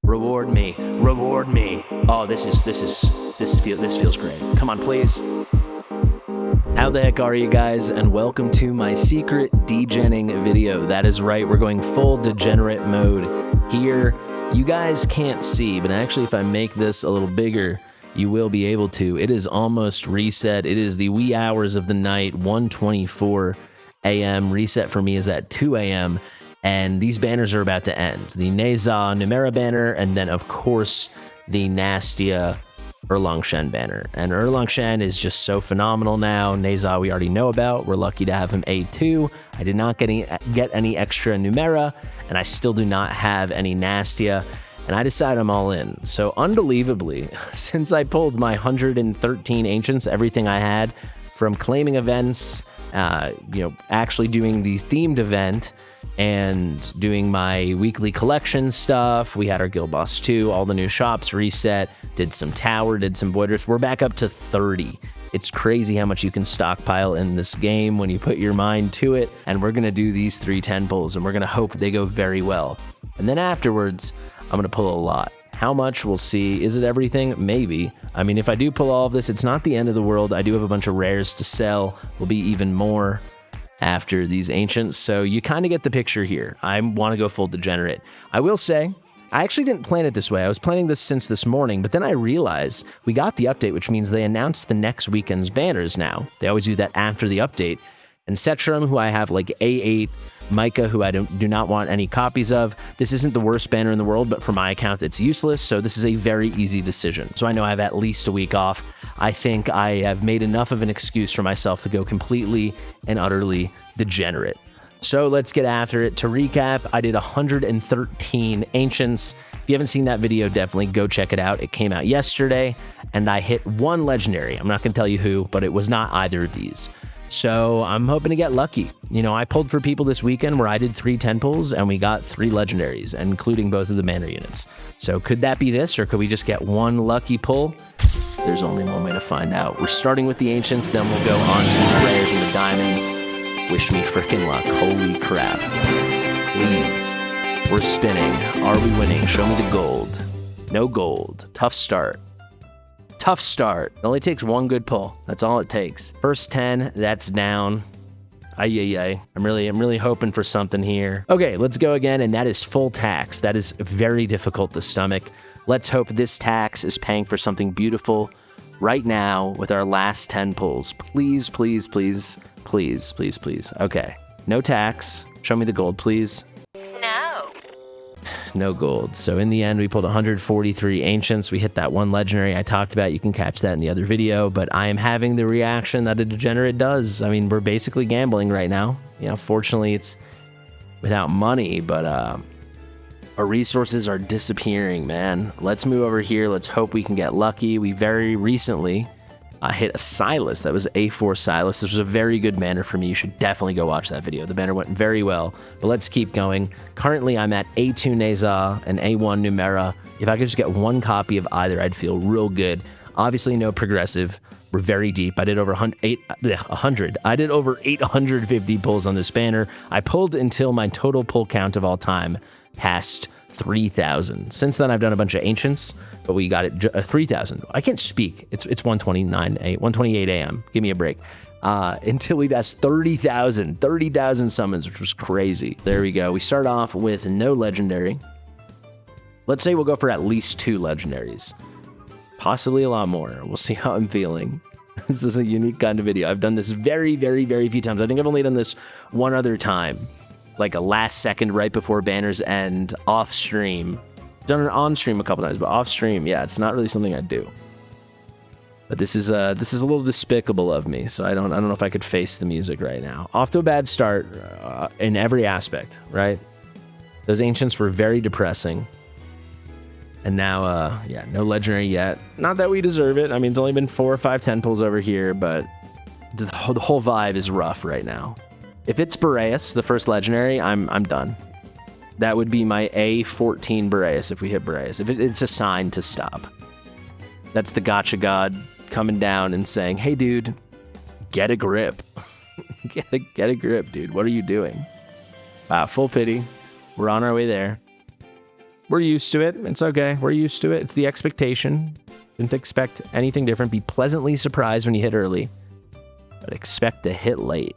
Reward me. Reward me. Oh, this feels great. Come on, please. How the heck are you guys? And welcome to my secret degenning video. That is right, we're going full degenerate mode here. You guys can't see, but actually if I make this a little bigger, you will be able to. It is almost reset. It is the wee hours of the night, 1:24 a.m. Reset for me is at 2 a.m. And these banners are about to end. The Neza Numera banner, and then of course the Nastia Erlangchen banner. And Erlangchen is just so phenomenal now. Neza we already know about. We're lucky to have him A2. I did not get any extra Numera, and I still do not have any Nastia. And I decided I'm all in. So unbelievably, since I pulled my 113 Ancients, everything I had, from claiming events, actually doing the themed event, and doing my weekly collection stuff. We had our Guild Boss 2, all the new shops reset, did some tower, did some void rifts. We're back up to 30. It's crazy how much you can stockpile in this game when you put your mind to it. And we're gonna do these 3 10 pulls, and we're gonna hope they go very well. And then afterwards, I'm gonna pull a lot. How much, we'll see. Is it everything? Maybe. I mean, if I do pull all of this, it's not the end of the world. I do have a bunch of rares to sell. Will be even more after these Ancients, so you kind of get the picture here. I want to go full degenerate. I will say, I actually didn't plan it this way. I was planning this since this morning, but then I realized we got the update, which means they announced the next weekend's banners now. They always do that after the update. And Setrum, who I have like A8, Micah, who I do not want any copies of. This isn't the worst banner in the world, but for my account, it's useless, so this is a very easy decision. So I know I have at least a week off. I think I have made enough of an excuse for myself to go completely and utterly degenerate. So let's get after it. To recap, I did 113 Ancients. If you haven't seen that video, definitely go check it out. It came out yesterday, and I hit 1 legendary. I'm not going to tell you who, but it was not either of these. So I'm hoping to get lucky. You know, I pulled for people this weekend where I did 3 10 pulls, and we got 3 legendaries, including both of the mana units. So could that be this, or could we just get 1 lucky pull? There's only one way to find out. We're starting with the Ancients, then we'll go on to the rares and the diamonds. Wish me frickin' luck. Holy crap. Please. We're spinning. Are we winning? Show me the gold. No gold. Tough start. Tough start. It only takes 1 good pull. That's all it takes. First 10, that's down. Ay. I'm really hoping for something here. Okay, let's go again, and that is full tax. That is very difficult to stomach. Let's hope this tax is paying for something beautiful right now with our last 10 pulls. Please, please, please, please, please, please. Okay, no tax. Show me the gold, please. No gold. So in the end, we pulled 143 Ancients. We hit that 1 legendary I talked about. You can catch that in the other video, but I am having the reaction that a degenerate does. I mean, we're basically gambling right now. You know, fortunately, it's without money, but our resources are disappearing, man. Let's move over here. Let's hope we can get lucky. We very recently hit a Silas. That was A4 Silas. This was a very good banner for me. You should definitely go watch that video. The banner went very well, but let's keep going. Currently, I'm at A2 Neza and A1 Numera. If I could just get 1 copy of either, I'd feel real good. Obviously, no progressive. We're very deep. I did over 100. I did over 850 pulls on this banner. I pulled until my total pull count of all time passed 3,000. Since then, I've done a bunch of Ancients, but we got it 3,000. I can't speak. It's 1:28 a.m. Give me a break. Until we passed 30,000 summons, which was crazy. There we go. We start off with no legendary. Let's say we'll go for at least 2 legendaries. Possibly a lot more. We'll see how I'm feeling. This is a unique kind of video. I've done this very, very, very few times. I think I've only done this 1 other time. Like a last second right before banners end off stream. Done it on stream a couple times, but off stream, yeah, it's not really something I do. But this is a little despicable of me, so I don't know if I could face the music right now. Off to a bad start in every aspect, right? Those Ancients were very depressing. And now, yeah, no legendary yet. Not that we deserve it. I mean, it's only been 4 or 5 10 pulls over here, but the whole vibe is rough right now. If it's Boreas, the first legendary, I'm done. That would be my A14 Boreas if we hit Boreas. If it's a sign to stop. That's the gotcha god coming down and saying, hey, dude, get a grip. get a grip, dude. What are you doing? Wow, full pity. We're on our way there. We're used to it. It's okay. We're used to it. It's the expectation. Didn't expect anything different. Be pleasantly surprised when you hit early, but expect to hit late.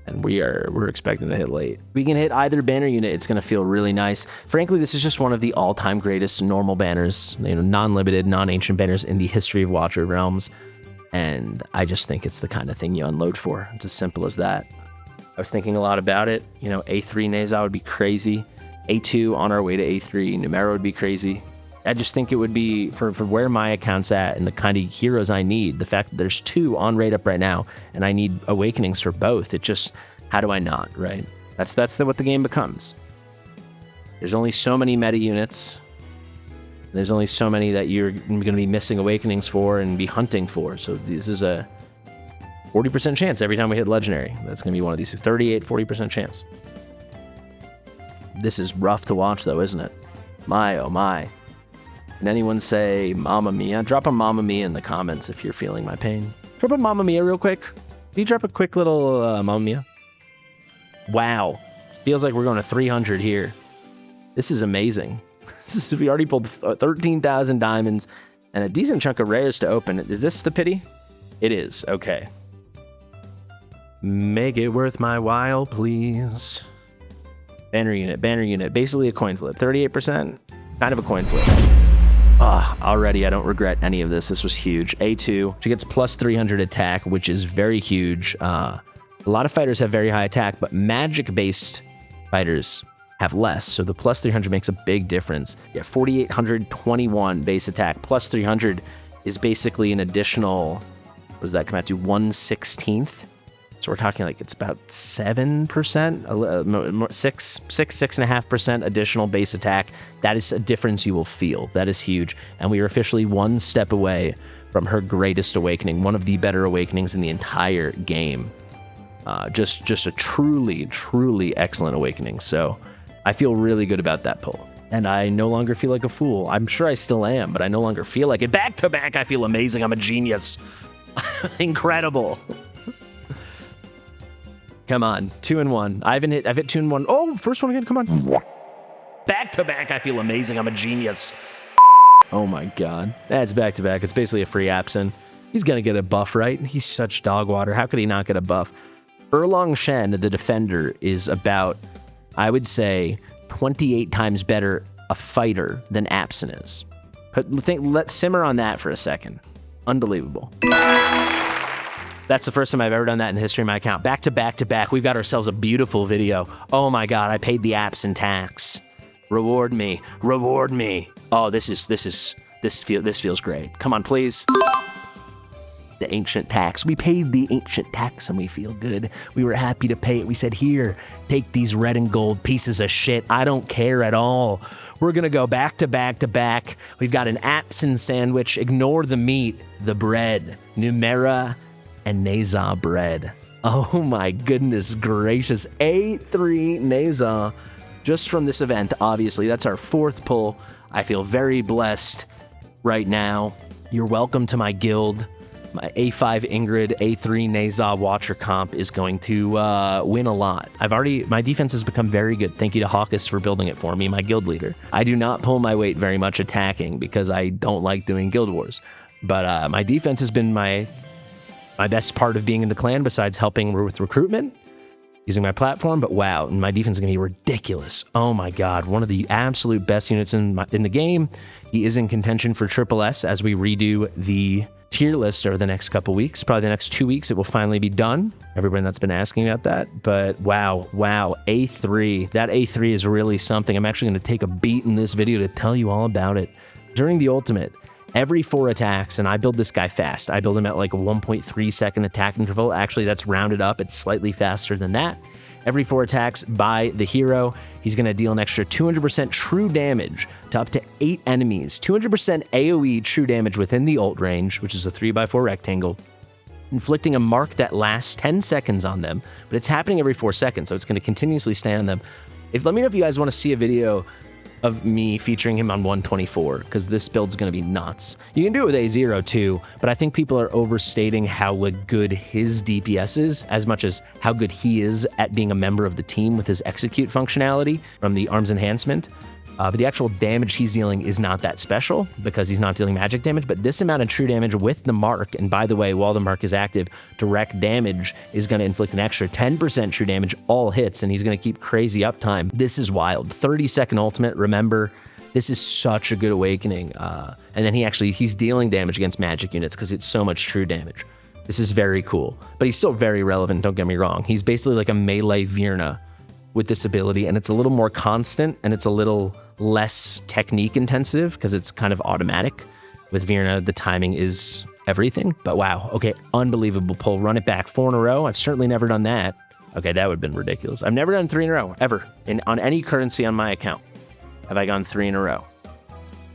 And we're expecting to hit late. We can hit either banner unit. It's going to feel really nice. Frankly, this is just one of the all-time greatest normal banners, non-limited, non-ancient banners in the history of Watcher Realms. And I just think it's the kind of thing you unload for. It's as simple as that. I was thinking a lot about it. A3 Neza would be crazy. A2 on our way to A3 Numero would be crazy. I just think it would be, for where my account's at and the kind of heroes I need, the fact that there's 2 on rate up right now, and I need awakenings for both, it just, how do I not, right? That's what the game becomes. There's only so many meta units. There's only so many that you're going to be missing awakenings for and be hunting for. So this is a 40% chance every time we hit legendary. That's going to be one of these. 38, 40% chance. This is rough to watch though, isn't it? My, oh my. Can anyone say Mamma Mia? Drop a Mamma Mia in the comments if you're feeling my pain. Drop a Mamma Mia real quick. Can you drop a quick little Mamma Mia? Wow. Feels like we're going to 300 here. This is amazing. We already pulled 13,000 diamonds and a decent chunk of rares to open. Is this the pity? It is. Okay. Make it worth my while, please. Banner unit. Basically a coin flip. 38%. Kind of a coin flip. Already I don't regret any of this. This was huge. A2, she gets plus 300 attack, which is very huge. A lot of fighters have very high attack, but magic-based fighters have less, so the plus 300 makes a big difference. Yeah, 4,821 base attack. Plus 300 is basically an additional, what does that come out to, 1/16th? So we're talking like it's about 7%, 6.5% additional base attack. That is a difference you will feel. That is huge. And we are officially 1 step away from her greatest awakening, one of the better awakenings in the entire game. Just a truly, truly excellent awakening. So I feel really good about that pull. And I no longer feel like a fool. I'm sure I still am, but I no longer feel like it. Back to back, I feel amazing. I'm a genius. Incredible. Come on, 2 and 1. I've hit 2 and 1. Oh, first one again, come on. Back to back, I feel amazing. I'm a genius. Oh my God. That's back to back. It's basically a free Absin. He's gonna get a buff, right? He's such dog water. How could he not get a buff? Erlong Shen, the defender, is about, I would say, 28 times better a fighter than Absin is. Let's simmer on that for a second. Unbelievable. That's the first time I've ever done that in the history of my account. Back to back to back, we've got ourselves a beautiful video. Oh my God, I paid the Absin tax. Reward me, reward me. Oh, this feels great. Come on, please. The ancient tax. We paid the ancient tax and we feel good. We were happy to pay it. We said, here, take these red and gold pieces of shit. I don't care at all. We're gonna go back to back to back. We've got an Absin sandwich. Ignore the meat, the bread. Numera and Neza bread. Oh my goodness gracious. A3 Neza. Just from this event, obviously. That's our 4th pull. I feel very blessed right now. You're welcome to my guild. My A5 Ingrid, A3 Neza Watcher comp is going to win a lot. My defense has become very good. Thank you to Hawkus for building it for me, my guild leader. I do not pull my weight very much attacking because I don't like doing guild wars. But my defense has been my best part of being in the clan, besides helping with recruitment, using my platform. But wow, my defense is going to be ridiculous. Oh my God, one of the absolute best units in the game. He is in contention for Triple S as we redo the tier list over the next couple weeks. Probably the next 2 weeks, it will finally be done. Everyone that's been asking about that. But wow, A3. That A3 is really something. I'm actually going to take a beat in this video to tell you all about it. During the ultimate, every 4 attacks, and I build this guy fast. I build him at like a 1.3 second attack interval. Actually, that's rounded up. It's slightly faster than that. Every 4 attacks by the hero, he's going to deal an extra 200% true damage to up to 8 enemies. 200% AoE true damage within the ult range, which is a 3x4 rectangle, inflicting a mark that lasts 10 seconds on them, but it's happening every 4 seconds, so it's going to continuously stay on them. Let me know if you guys want to see a video of me featuring him on 124, because this build's going to be nuts. You can do it with A0 too, but I think people are overstating how good his DPS is, as much as how good he is at being a member of the team with his execute functionality from the arms enhancement. But the actual damage he's dealing is not that special because he's not dealing magic damage. But this amount of true damage with the mark, and by the way, while the mark is active, direct damage is going to inflict an extra 10% true damage all hits, and he's going to keep crazy uptime. This is wild. 30-second ultimate, remember, this is such a good awakening. And then he's dealing damage against magic units because it's so much true damage. This is very cool. But he's still very relevant, don't get me wrong. He's basically like a melee Virna with this ability, and it's a little more constant, and it's a little less technique intensive because it's kind of automatic. With Virna, the timing is everything. But wow, okay, unbelievable pull. Run it back 4 in a row. I've certainly never done that. Okay, that would have been ridiculous. I've never done 3 in a row, ever. On any currency on my account have I gone 3 in a row.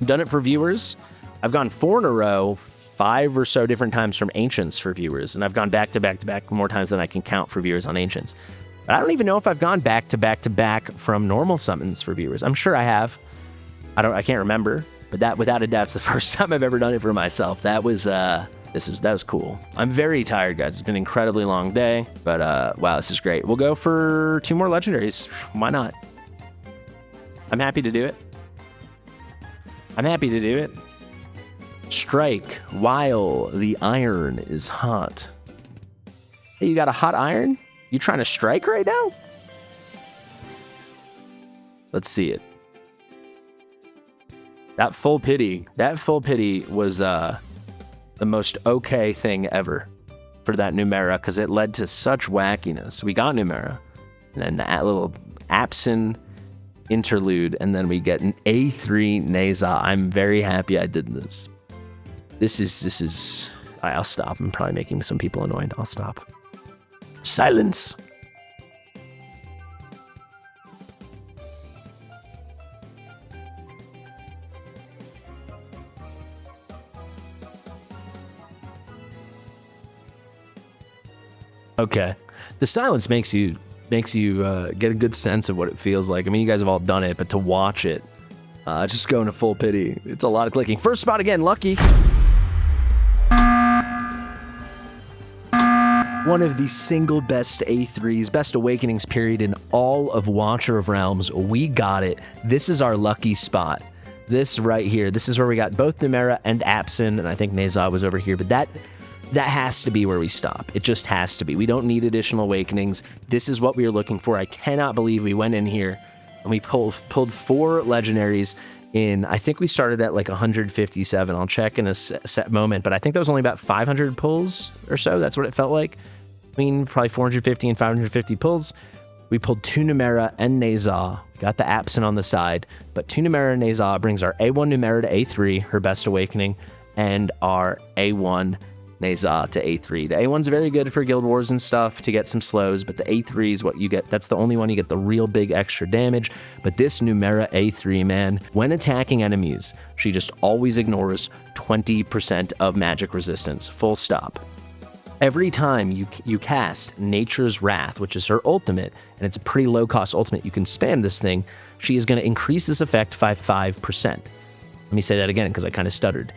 I've done it for viewers. I've gone 4 in a row 5 or so different times from Ancients for viewers, and I've gone back to back to back more times than I can count for viewers on Ancients. But I don't even know if I've gone back to back to back from normal summons for viewers. I'm sure I have. I can't remember, but that without a doubt is the first time I've ever done it for myself. That was cool. I'm very tired, guys. It's been an incredibly long day, but wow, this is great. We'll go for 2 more legendaries. Why not? I'm happy to do it. Strike while the iron is hot. Hey, you got a hot iron? You trying to strike right now? Let's see it. That full pity was the most okay thing ever for that Numera, because it led to such wackiness. We got Numera, and then that little Absin interlude, and then we get an A3 Neza. I'm very happy I did this. This is. I'll stop. I'm probably making some people annoyed. I'll stop. Silence. Okay. The silence makes you get a good sense of what it feels like. I mean, you guys have all done it, but to watch it, just go into full pity. It's a lot of clicking. First spot again, Lucky. One of the single best A3s, best awakenings period in all of Watcher of Realms. We got it. This is our lucky spot. This right here. This is where we got both Numera and Absin, and I think Neza was over here, but that has to be where we stop. It just has to be. We don't need additional awakenings. This is what we are looking for. I cannot believe we went in here and we pulled 4 legendaries in, I think we started at like 157. I'll check in a set moment, but I think that was only about 500 pulls or so. That's what it felt like. Between probably 450 and 550 pulls. We pulled 2 Numera and Neza. Got the Absin on the side, but 2 Numera and Neza brings our A1 Numera to A3, her best awakening, and our A1 Neza to A3. The A1's very good for Guild Wars and stuff to get some slows, but the A3 is what you get. That's the only one you get the real big extra damage. But this Numera A3, man, when attacking enemies, she just always ignores 20% of magic resistance. Full stop. Every time you cast Nature's Wrath, which is her ultimate, and it's a pretty low-cost ultimate, you can spam this thing, she is going to increase this effect by 5%. Let me say that again because I kind of stuttered.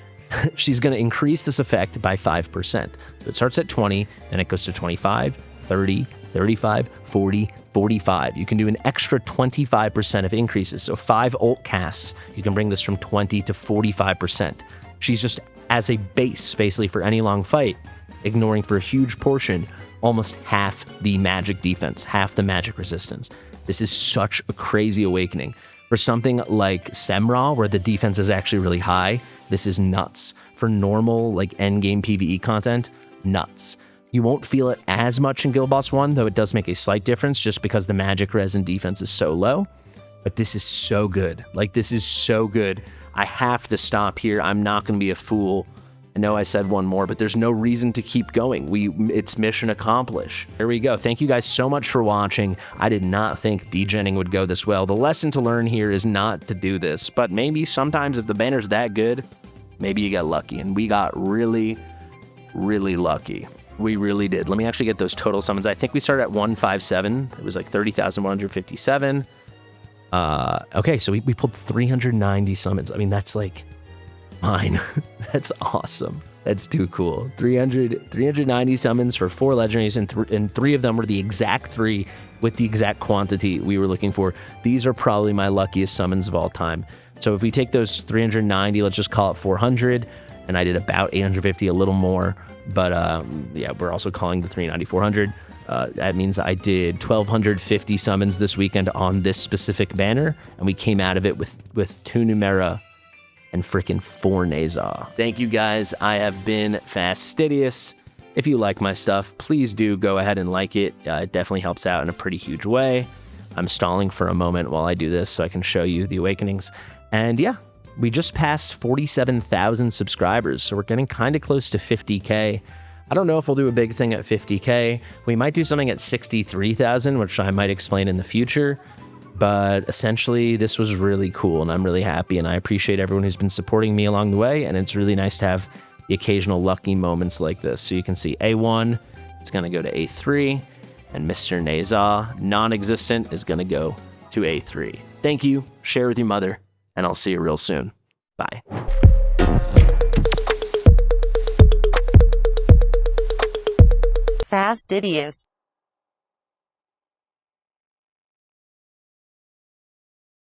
She's going to increase this effect by 5%. So it starts at 20, then it goes to 25, 30, 35, 40, 45. You can do an extra 25% of increases. So 5 ult casts, you can bring this from 20 to 45%. She's just, as a base, basically, for any long fight, ignoring for a huge portion almost half the magic defense, half the magic resistance. This is such a crazy awakening. For something like Semra, where the defense is actually really high, this is nuts. For normal, like, endgame PvE content, nuts. You won't feel it as much in Guild Boss 1, though it does make a slight difference just because the magic res and defense is so low. But this is so good. Like, this is so good. I have to stop here. I'm not going to be a fool. I know I said one more, but there's no reason to keep going. It's mission accomplished. There we go. Thank you guys so much for watching. I did not think degenning would go this well. The lesson to learn here is not to do this, but maybe sometimes if the banner's that good, maybe you get lucky. And we got really, really lucky. We really did. Let me actually get those total summons. I think we started at 157. It was like 30,157. Okay, so we pulled 390 summons. I mean, that's like mine. That's awesome. That's too cool. 390 summons for 4 legendaries, and 3 of them were the exact 3 with the exact quantity we were looking for. These are probably my luckiest summons of all time. So if we take those 390, let's just call it 400, and I did about 850, a little more, but yeah, we're also calling the 390 400. That means I did 1,250 summons this weekend on this specific banner, and we came out of it with 2 Numera and freaking 4 Nazar. Thank you guys. I have been Fastidious. If you like my stuff, please do go ahead and like it. It definitely helps out in a pretty huge way. I'm stalling for a moment while I do this so I can show you the awakenings. And yeah, we just passed 47,000 subscribers, so we're getting kind of close to 50K. I don't know if we'll do a big thing at 50K. We might do something at 63,000, which I might explain in the future. But essentially, this was really cool, and I'm really happy, and I appreciate everyone who's been supporting me along the way, and it's really nice to have the occasional lucky moments like this. So you can see A1, it's going to go to A3, and Mr. Nazar, non-existent, is going to go to A3. Thank you, share with your mother, and I'll see you real soon. Bye. Fastidious.